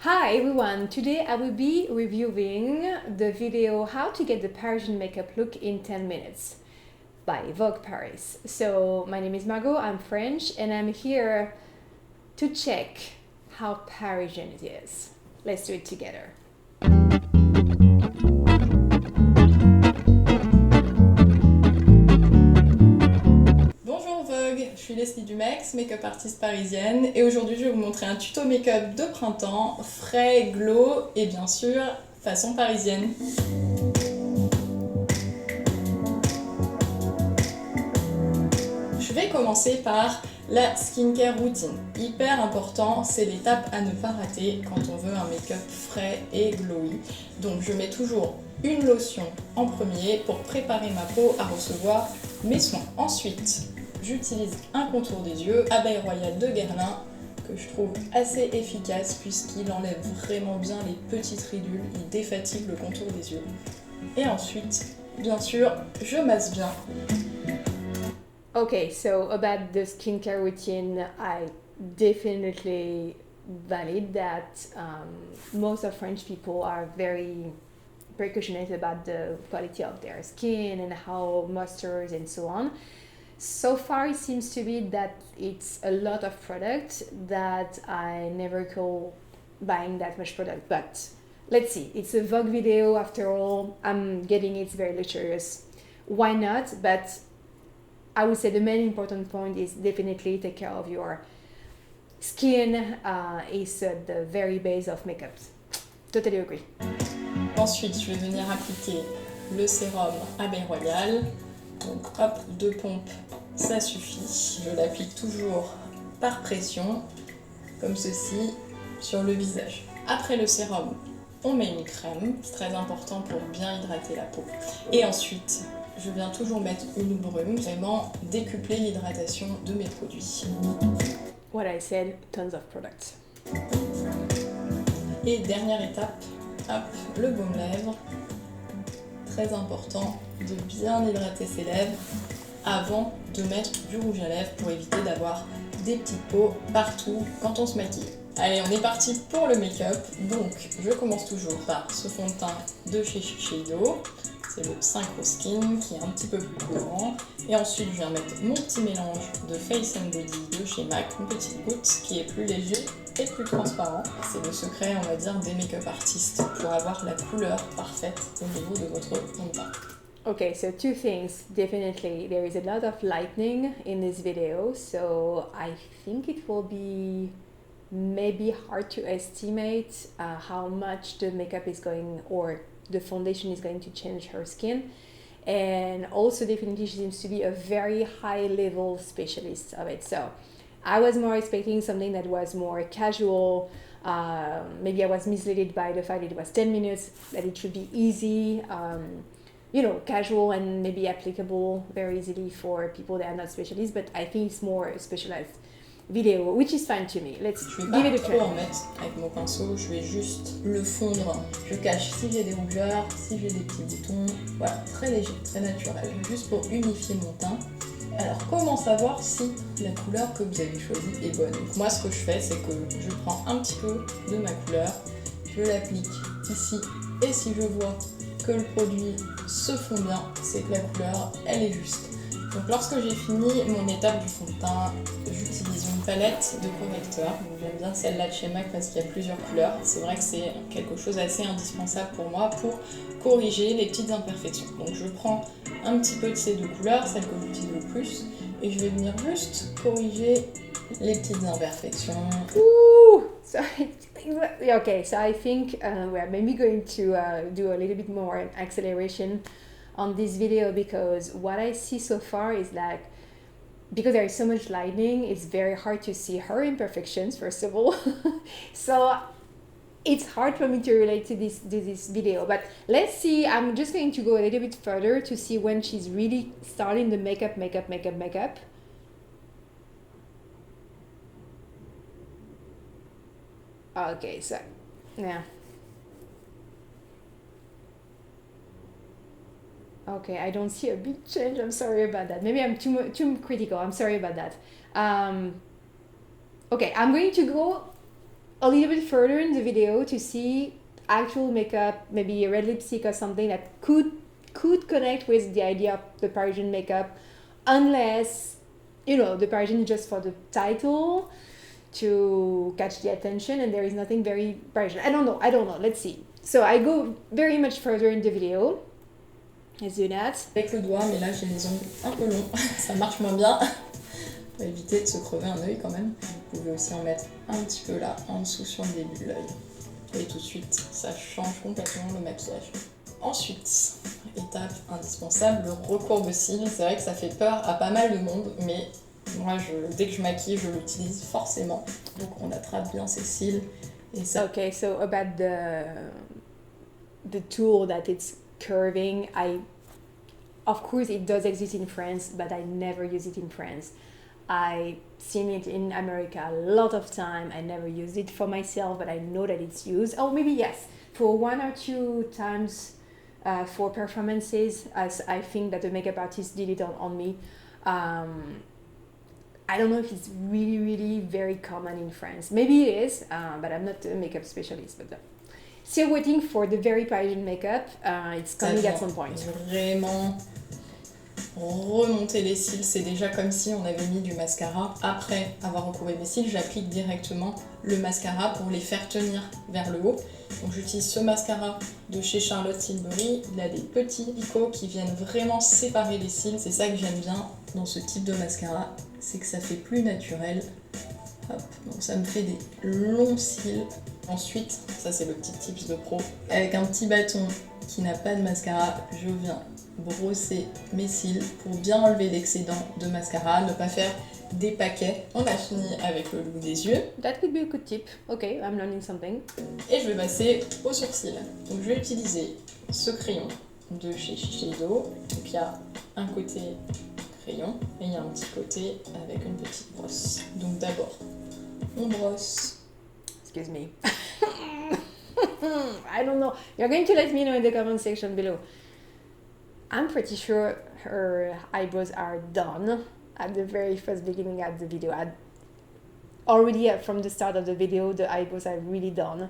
Hi everyone, today I will be reviewing the video How to Get the Parisian Makeup Look in 10 Minutes by Vogue Paris. So my name is Margot, I'm French, and I'm here to check how Parisian it is. Let's do it together. Bonjour Vogue, je suis Leslie Dumex, make-up artiste parisienne et aujourd'hui je vais vous montrer un tuto make-up de printemps, frais, glow et bien sûr façon parisienne. Je vais commencer par la skincare routine. Hyper important, c'est l'étape à ne pas rater quand on veut un make-up frais et glowy. Donc je mets toujours une lotion en premier pour préparer ma peau à recevoir mes soins. Ensuite, j'utilise un contour des yeux, Abeille Royale de Guerlain, que je trouve assez efficace puisqu'il enlève vraiment bien les petites ridules, il défatigue le contour des yeux. Et ensuite, bien sûr, je masse bien. Okay, so about the skincare routine, I definitely valid that most of French people are very precautionate about the quality of their skin and how moistures and so on. So far, it seems to be that it's a lot of product that I never call buying that much product. But let's see, it's a Vogue video after all. I'm getting it very luxurious. Why not? But I would say the main important point is definitely take care of your skin. Is the very base of makeup. Totally agree. Ensuite, je vais venir appliquer le sérum Abeille Royale. Donc hop, 2 pompes, ça suffit. Je l'applique toujours par pression, comme ceci, sur le visage. Après le sérum, on met une crème, c'est très important pour bien hydrater la peau. Et ensuite, je viens toujours mettre une brume, vraiment décupler l'hydratation de mes produits. What I said, tons of products. Et dernière étape, hop, le baume-lèvres. Très important de bien hydrater ses lèvres avant de mettre du rouge à lèvres pour éviter d'avoir des petites peaux partout quand on se maquille. Allez, on est parti pour le make-up. Donc, je commence toujours par ce fond de teint de chez Shiseido. C'est le Synchro Skin qui est un petit peu plus courant. Et ensuite, je viens mettre mon petit mélange de Face and Body de chez MAC, une petite goutte qui est plus léger et plus transparent. C'est le secret, on va dire, des make-up artistes pour avoir la couleur parfaite au niveau de votre fond de teint. Okay, so two things. Definitely, there is a lot of lightning in this video, so I think it will be maybe hard to estimate how much the makeup is going or the foundation is going to change her skin. And also, definitely, she seems to be a very high level specialist of it. So, I was more expecting something that was more casual. Maybe I was misled by the fact that it was 10 minutes, that it should be easy. Casual and maybe applicable very easily for people that are not specialists, but I think it's more a specialized video, which is fine to me. Let's Je vais give it pas a trop try. en mettre avec mon pinceau, je vais juste le fondre. Je cache si j'ai des rougeurs, si j'ai des petits boutons. Voilà, très léger, très naturel, juste pour unifier mon teint. Alors, comment savoir si la couleur que vous avez choisie est bonne? Donc, moi, ce que je fais, c'est que je prends un petit peu de ma couleur, je l'applique ici, et si je vois que le produit se fond bien, c'est que la couleur, elle est juste. Donc lorsque j'ai fini mon étape du fond de teint, j'utilise une palette de correcteurs. Donc, j'aime bien celle-là de chez MAC parce qu'il y a plusieurs couleurs. C'est vrai que c'est quelque chose d'assez indispensable pour moi pour corriger les petites imperfections. Donc je prends un petit peu de ces deux couleurs, celles que j'utilise le plus, et je vais venir juste corriger les petites imperfections. Ooh, so okay, so I think we're maybe going to do a little bit more acceleration on this video because what I see so far is like, because there is so much lighting, it's very hard to see her imperfections, first of all. So it's hard for me to relate to this video, but let's see. I'm just going to go a little bit further to see when she's really starting the makeup. Okay, so yeah. Okay, I don't see a big change. I'm sorry about that. Maybe I'm too critical. I'm sorry about that. Okay, I'm going to go a little bit further in the video to see actual makeup, maybe a red lipstick or something that could connect with the idea of the Parisian makeup, unless, you know, the Parisian just for the title to catch the attention and there is nothing very Parisian. I don't know, let's see. So I go very much further in the video. Let's do that. Avec le doigt, mais là j'ai les ongles un peu longs, ça marche moins bien. Pour éviter de se crever un œil quand même. Vous pouvez aussi en mettre un petit peu là, en dessous sur le début de l'œil. Et tout de suite, ça change complètement le maquillage. Ensuite, étape indispensable, le recourbe-cils. C'est vrai que ça fait peur à pas mal de monde, mais moi, dès que je maquille, je l'utilise forcément. Donc on attrape bien ses cils. Et ça... Okay, so about the tool that it's curving, of course it does exist in France, but I never use it in France. I've seen it in America a lot of time. I never used it for myself, but I know that it's used. Oh, maybe yes, for 1 or 2 times for performances, as I think that the makeup artist did it on me. I don't know if it's really very common in France. Maybe it is, but I'm not a makeup specialist. But still waiting for the very Parisian makeup. It's coming at some point. Vraiment remonter les cils, c'est déjà comme si on avait mis du mascara. Après avoir recourbé mes cils, j'applique directement le mascara pour les faire tenir vers le haut. Donc j'utilise ce mascara de chez Charlotte Tilbury. Il a des petits picots qui viennent vraiment séparer les cils. C'est ça que j'aime bien dans ce type de mascara, c'est que ça fait plus naturel. Hop, donc ça me fait des longs cils. Ensuite, ça c'est le petit tips de pro, avec un petit bâton qui n'a pas de mascara, je viens brosser mes cils pour bien enlever l'excédent de mascara, ne pas faire des paquets. On a fini avec le look des yeux. That could be a good tip. Okay, I'm learning something. Et je vais passer aux sourcils. Donc je vais utiliser ce crayon de chez Shiseido. Donc il y a un côté crayon et il y a un petit côté avec une petite brosse. Donc d'abord, on brosse. Excuse me. I don't know. You're going to let me know in the comment section below. I'm pretty sure her eyebrows are done at the very first beginning of the video. Already from the start of the video, the eyebrows are really done.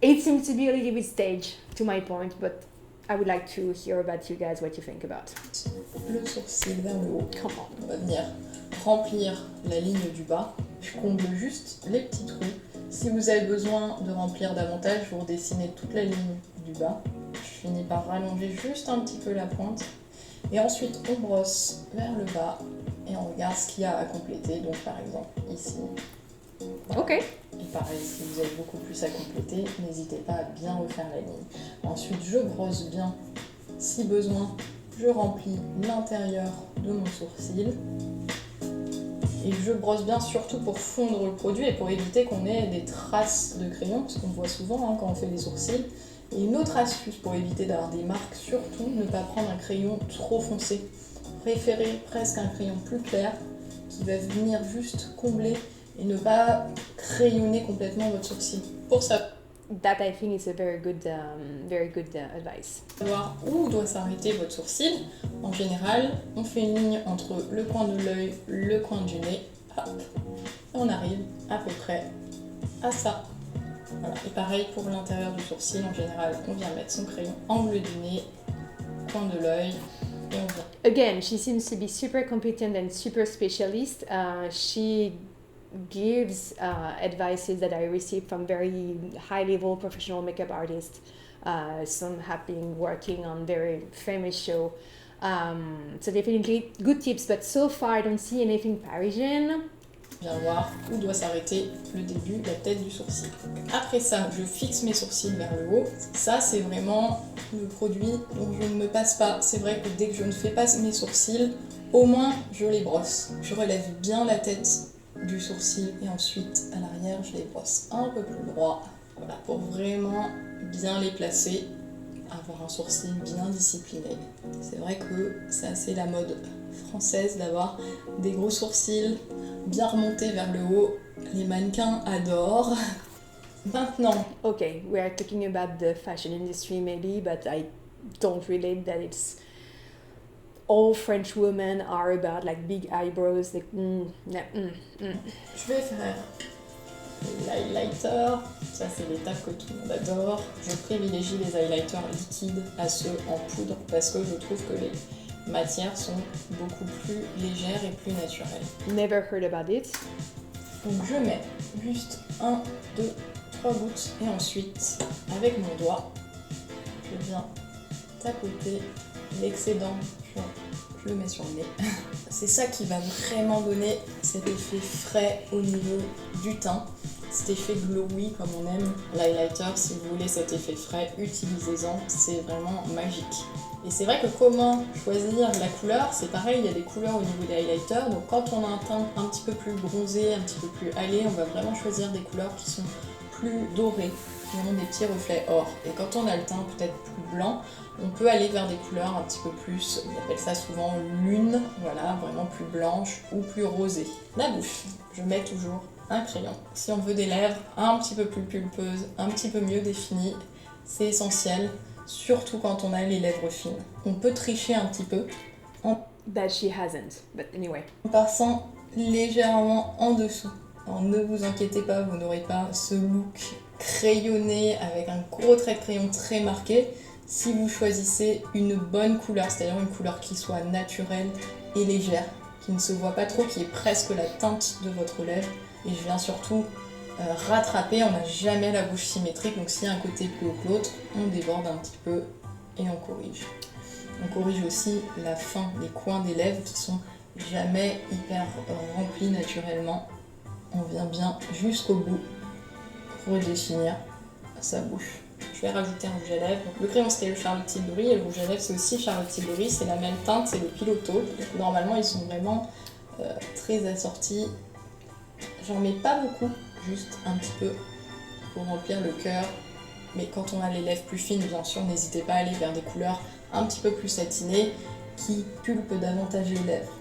It seems to be a little bit staged to my point, but I would like to hear about you guys what you think about. Le sourcil vers le haut. Come on. On va venir remplir la ligne du bas. Je comble juste les petits trous. Si vous avez besoin de remplir davantage, vous redessinez toute la ligne du bas. Je finis par rallonger juste un petit peu la pointe. Et ensuite, on brosse vers le bas et on regarde ce qu'il y a à compléter. Donc par exemple, ici. Voilà. Ok. Et pareil, si vous avez beaucoup plus à compléter, n'hésitez pas à bien refaire la ligne. Ensuite, je brosse bien. Si besoin, je remplis l'intérieur de mon sourcil. Et je brosse bien surtout pour fondre le produit et pour éviter qu'on ait des traces de crayon, parce qu'on voit souvent quand on fait des sourcils. Et une autre astuce pour éviter d'avoir des marques, surtout ne pas prendre un crayon trop foncé. Préférez presque un crayon plus clair qui va venir juste combler et ne pas crayonner complètement votre sourcil. Pour ça, That I think is a very good advice. Savoir où doit s'arrêter votre sourcil. En général, on fait une ligne entre le coin de l'œil, le coin du nez, hop, et on arrive à peu près à ça. Voilà. Et pareil pour l'intérieur du sourcil, en général, on vient mettre son crayon angle du nez, coin de l'œil, et on vient. Again, she seems to be super competent and super specialist. She gives advices that I received from very high-level professional makeup artists. Some have been working on very famous show. So definitely good tips, but so far I don't see anything Parisian. Viens voir où doit s'arrêter le début, la tête du sourcil. Après ça, je fixe mes sourcils vers le haut. Ça, c'est vraiment le produit dont je ne me passe pas. C'est vrai que dès que je ne fais pas mes sourcils, au moins je les brosse. Je relève bien la tête du sourcil et ensuite à l'arrière, je les brosse un peu plus droit. Voilà, pour vraiment bien les placer, avoir un sourcil bien discipliné. C'est vrai que c'est assez la mode française d'avoir des gros sourcils bien remontés vers le haut. Les mannequins adorent. Maintenant, Okay, we are talking about the fashion industry maybe, but I don't relate that it's all French women are about like big eyebrows. Like, je vais faire l'highlighter. Ça, c'est l'étape que tout le monde adore. Je privilégie les highlighters liquides à ceux en poudre parce que je trouve que les matières sont beaucoup plus légères et plus naturelles. Never heard about it. Donc je mets juste 1, 2, 3 gouttes et ensuite, avec mon doigt, je viens tapoter l'excédent, je le mets sur le nez. C'est ça qui va vraiment donner cet effet frais au niveau du teint, cet effet glowy comme on aime. L'highlighter, si vous voulez cet effet frais, utilisez-en, c'est vraiment magique. Et c'est vrai que comment choisir la couleur, c'est pareil, il y a des couleurs au niveau des highlighters, donc quand on a un teint un petit peu plus bronzé, un petit peu plus hâlé, on va vraiment choisir des couleurs qui sont plus dorées, qui ont des petits reflets or. Et quand on a le teint peut-être plus blanc, on peut aller vers des couleurs un petit peu plus, on appelle ça souvent lune, voilà, vraiment plus blanche ou plus rosée. La bouche, je mets toujours un crayon. Si on veut des lèvres un petit peu plus pulpeuses, un petit peu mieux définies, c'est essentiel. Surtout quand on a les lèvres fines. On peut tricher un petit peu That she hasn't, but anyway. en passant légèrement en dessous. Alors ne vous inquiétez pas, vous n'aurez pas ce look crayonné avec un gros trait de crayon très marqué si vous choisissez une bonne couleur, c'est-à-dire une couleur qui soit naturelle et légère, qui ne se voit pas trop, qui est presque la teinte de votre lèvre. Et je viens surtout rattraper, on n'a jamais la bouche symétrique, donc s'il y a un côté plus haut que l'autre, on déborde un petit peu et on corrige. On corrige aussi la fin, les coins des lèvres qui sont jamais hyper remplis naturellement. On vient bien jusqu'au bout, redéfinir sa bouche. Je vais rajouter un rouge à lèvres. Donc, le crayon c'était le Charlotte Tilbury et le rouge à lèvres c'est aussi Charlotte Tilbury, c'est la même teinte, c'est le Piloto. Donc, normalement ils sont vraiment très assortis. J'en mets pas beaucoup, juste un petit peu pour remplir le cœur. Mais quand on a les lèvres plus fines, bien sûr, n'hésitez pas à aller vers des couleurs un petit peu plus satinées qui pulpent davantage les lèvres.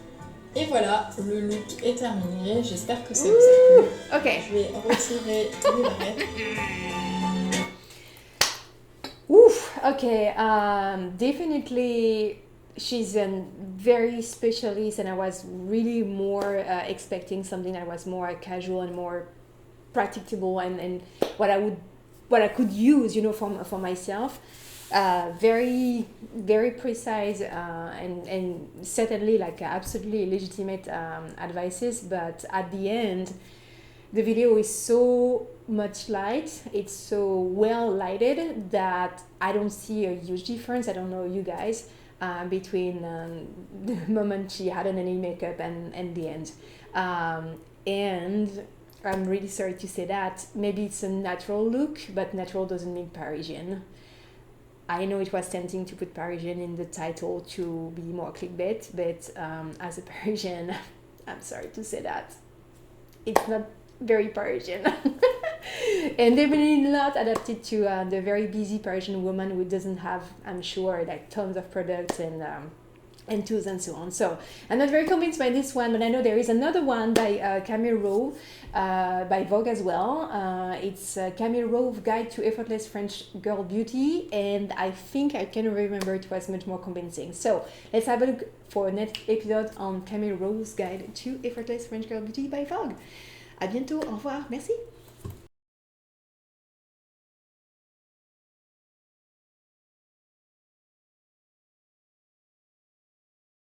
Et voilà, le look est terminé. J'espère que ça vous a plu. Okay. Je vais retirer les barrettes. Oof. Okay. Definitely, she's a very specialist, and I was really more expecting something that was more casual and more practicable, and what I could use, you know, for myself. Very precise and certainly like absolutely legitimate advices, but at the end the video is so much light, it's so well lighted that I don't see a huge difference. I don't know you guys, between the moment she had on any makeup and the end, and I'm really sorry to say that maybe it's a natural look, but natural doesn't mean Parisian. I know it was tempting to put Parisian in the title to be more clickbait, but as a Parisian, I'm sorry to say that it's not very Parisian. And definitely not adapted to the very busy Parisian woman who doesn't have, I'm sure, like tons of products and tools and so on. So I'm not very convinced by this one, but I know there is another one by Camille Rowe, by Vogue as well. It's Camille Rowe Guide to Effortless French Girl Beauty, and I think I can remember it was much more convincing. So let's have a look for a next episode on Camille Rowe's Guide to Effortless French Girl Beauty by Vogue. À bientôt, au revoir, merci.